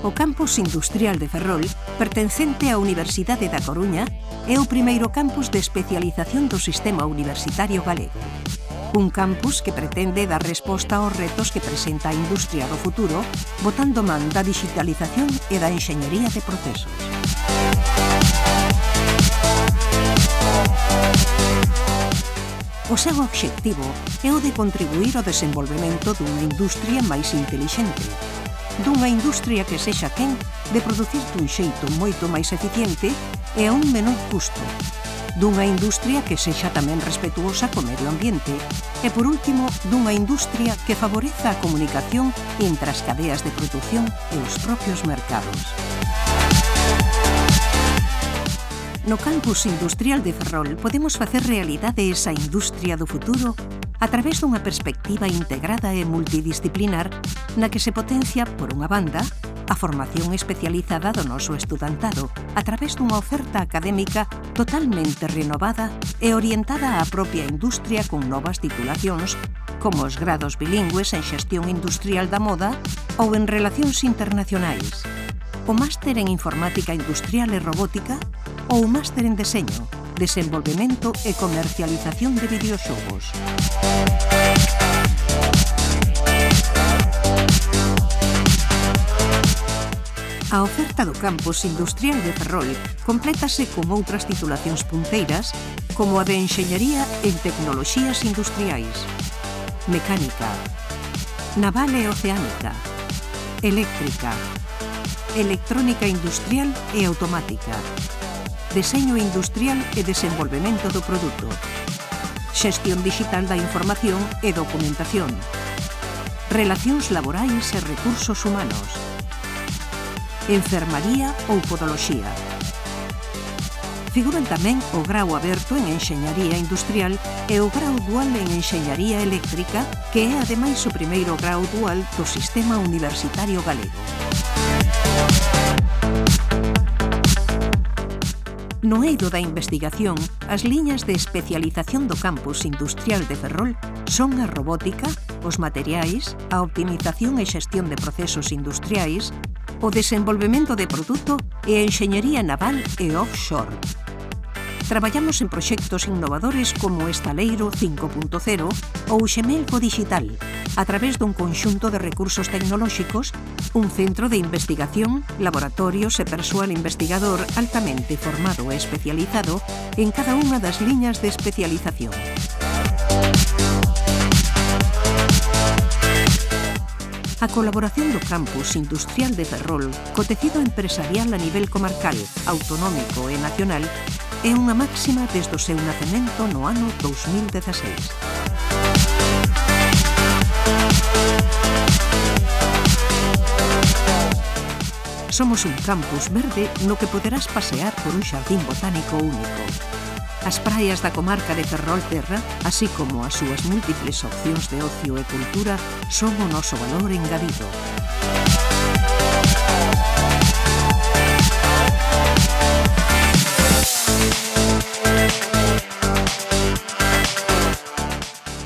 O Campus Industrial de Ferrol, pertencente á Universidade da Coruña, é o primeiro campus de especialización do sistema universitario galego. Un campus que pretende dar resposta aos retos que presenta a industria do futuro, botando man da digitalización e da enxeñería de procesos. O seu obxectivo é o de contribuir ao desenvolvemento dunha industria máis intelixente, dunha industria que sexa quen de producir dun xeito moito máis eficiente e a un menor custo, dunha industria que sexa tamén respetuosa co medio ambiente e, por último, dunha industria que favoreza a comunicación entre as cadeas de produción e os propios mercados. No Campus Industrial de Ferrol podemos facer realidade esa industria do futuro a través dunha perspectiva integrada e multidisciplinar na que se potencia, por unha banda, a formación especializada do noso estudantado a través dunha oferta académica totalmente renovada e orientada á propia industria con novas titulacións como os grados bilingües en xestión industrial da moda ou en relacións internacionais, o máster en informática industrial e robótica ou o máster en deseño, desenvolvemento e comercialización de videoxogos. A oferta do Campus Industrial de Ferrol complétase con outras titulacións punteiras como a de Enxeñería en Tecnoloxías Industriais, Mecánica, Naval e Oceánica, Eléctrica, Electrónica Industrial e Automática, Deseño industrial e desenvolvemento do produto, Xestión digital da información e documentación, Relacións laborais e recursos humanos, Enfermaría ou Podoloxía. Figuran tamén o grau aberto en Enxeñaría Industrial e o grau dual en Enxeñaría Eléctrica, que é ademais o primeiro grau dual do sistema universitario galego. No eido da investigación, as liñas de especialización do Campus Industrial de Ferrol son a robótica, os materiais, a optimización e xestión de procesos industriais, o desenvolvemento de produto e a enxeñería naval e offshore. Traballamos en proxectos innovadores como o Estaleiro 5.0 ou o Xemelco Digital, a través dun conxunto de recursos tecnolóxicos, un centro de investigación, laboratorios e persoal investigador altamente formado e especializado en cada unha das liñas de especialización. A colaboración do Campus Industrial de Ferrol co tecido empresarial a nivel comarcal, autonómico e nacional é unha máxima desde o seu nacemento no ano 2016. Somos un campus verde no que poderás pasear por un xardín botánico único. As praias da comarca de Ferrolterra, así como as súas múltiples opcións de ocio e cultura, son o noso valor engadido.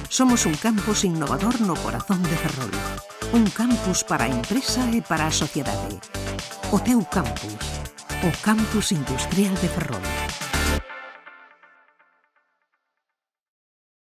Somos un campus innovador no corazón de Ferrol. Un campus para a empresa e para a sociedade. O teu campus. O Campus Industrial de Ferrol.